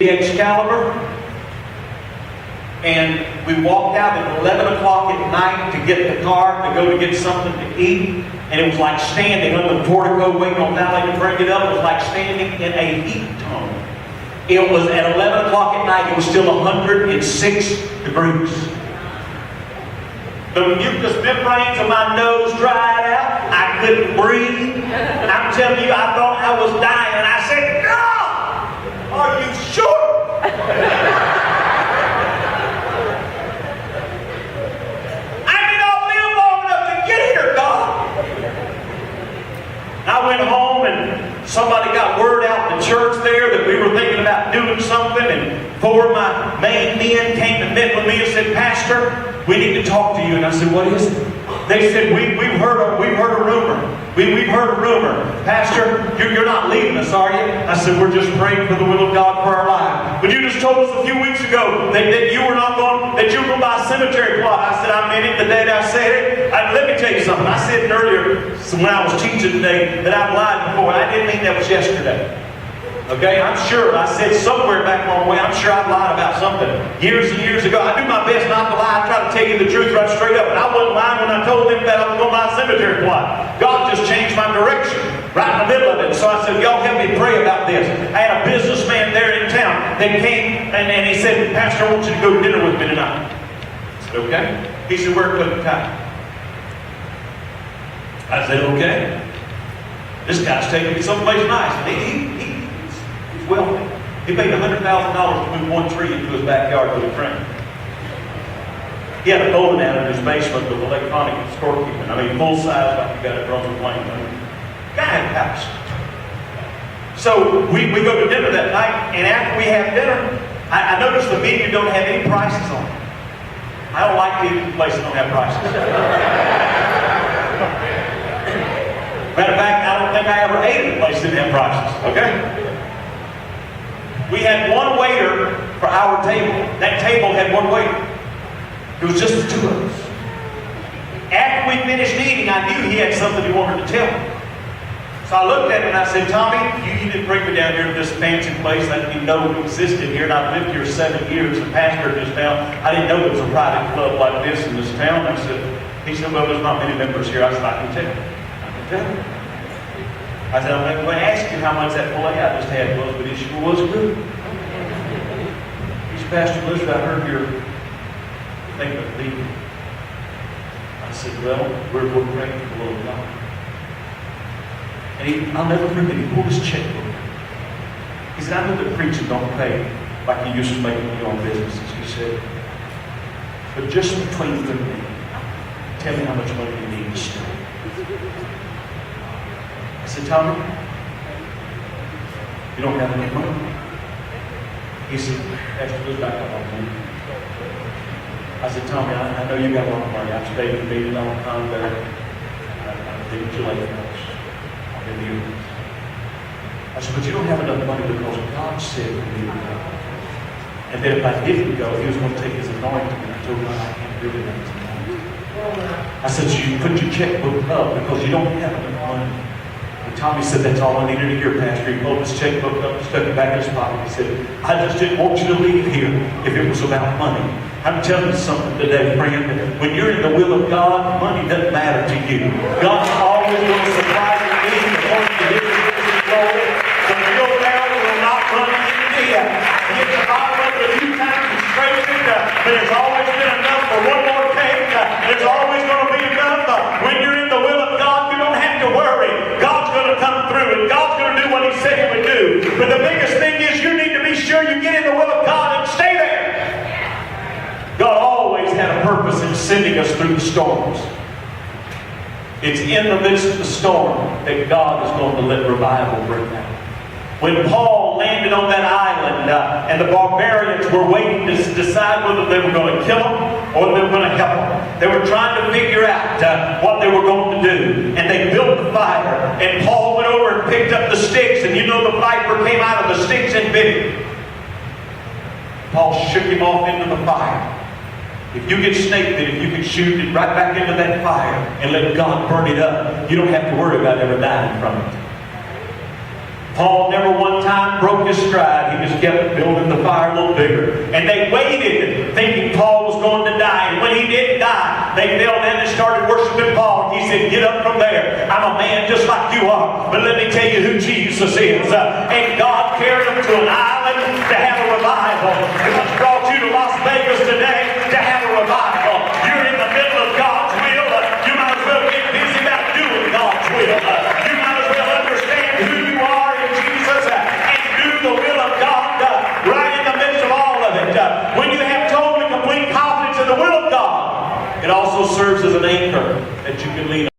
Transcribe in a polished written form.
Excalibur, and we walked out at 11 o'clock at night to get the car to go to get something to eat, and it was like standing on the portico waiting on Valley to bring it up. It was like standing in a heat dome. It was at 11 o'clock at night. It was still 106 degrees. The mucous membranes of my nose dried out. I couldn't breathe. I'm telling you, I thought I was dying. I said, "God, are you sure?" I went home and somebody got word out in the church there that we were thinking about doing something, and four of my main men came and met with me and said, "Pastor, we need to talk to you." And I said, "What is it?" They said, we've heard a rumor. We've heard a rumor. "Pastor, you're not leaving us, are you?" I said, "We're just praying for the will of God for our life. But you just told us a few weeks ago that you were going to buy a cemetery plot." I said, "I meant it the day that I said it." Let me tell you something. I said earlier when I was teaching today that I've lied before. I didn't mean that was yesterday. Okay, I'm sure I said somewhere back on the way, I'm sure I lied about something years and years ago. I do my best not to lie. I try to tell you the truth right straight up. And I wasn't lying when I told them that I was going to buy a cemetery plot. God just changed my direction right in the middle of it. So I said, "Y'all help me pray about this." I had a businessman there in town that came and he said, "Pastor, I want you to go to dinner with me tonight." I said, "Okay." He said, "We're cooking time." I said, "Okay." This guy's taking me someplace nice. He's wealthy. He paid $100,000 to move one tree into his backyard with a crane. He had a bowling alley in his basement with electronic scorekeeping. I mean, full size, like you got a Brunswick plane. Guy had a house. So we go to dinner that night, and after we have dinner, I noticed the menu don't have any prices on it. I don't like eating places that don't have prices. Matter of fact, I don't think I ever ate at a place that didn't have prices. Okay? We had one waiter for our table. That table had one waiter. It was just the two of us. After we finished eating, I knew he had something he wanted to tell me. So I looked at him and I said, "Tommy, you didn't bring me down here to this fancy place. I didn't even know it existed here, and I've lived here 7 years. The pastor of this town, I didn't know there was a private club like this in this town." He said, "Well, there's not many members here." I said, "I can tell you. I can tell you." I said, "I'm not going to ask you how much that filet I just had was, but it sure was good." He said, "Pastor Blizzard, I heard you're thinking of leaving." I said, "Well, we're praying for the will of God." And I'll never forget, he pulled his checkbook. He said, "I know that preaching don't pay like you used to make in your own businesses." He said, "But just between you and me, tell me how much money you need to stay." I said, "Tommy, you don't have any money?" He said, "Pastor, let's back up on money." I said, "Tommy, I know you got a lot of money. I've stayed in the meeting all the time there. I've been to your lake house. I've been here." I said, "But you don't have enough money because God said we need to go. And then if I didn't go, he was going to take his anointing." And I told him, "I can't do it on his anointing." I said, "So you put your checkbook up because you don't have enough money." Tommy said, "That's all I needed to hear, Pastor." He pulled his checkbook up and stuck it back in his pocket. He said, "I just didn't want you to leave here if it was about money." I'm telling you something today, friend. When you're in the will of God, money doesn't matter to you. God's always going to supply your needs according to His control. The real barrel will not run empty. Get the bottom of it a few times and scrape it, but there's always been enough for one more cake. There's always going to be enough. When you're in the will of God, you don't have to worry. God's going to come through, and God's going to do what He said He would do. But the biggest thing is you need to be sure you get in the will of God and stay there. God always had a purpose in sending us through the storms. It's in the midst of the storm that God is going to let revival break out. When Paul landed on that island and the barbarians were waiting to decide whether they were going to kill him or they were going to help him. They were trying to figure out what they were going to do. And they built the fire. And Paul went over and picked up the sticks. And you know the viper came out of the sticks and bit him. Paul shook him off into the fire. If you get snake bit, you can shoot it right back into that fire and let God burn it up. You don't have to worry about ever dying from it. Paul never one time broke his stride. He just kept building the bigger. And they waited thinking Paul was going to die. And when he didn't die, they fell down and started worshiping Paul. He said, get up from there. I'm a man just like you are. But let me tell you who Jesus is. And God carried him to an island to have a revival. God's brought you to Las Vegas today to have a revival. You're in the middle of God's will. You might as well get busy about doing God's will. You might as well understand who you are in Jesus and do the will of God right in the midst of all of it. When you have total and complete confidence in the will of God, it also serves as an anchor that you can lean on.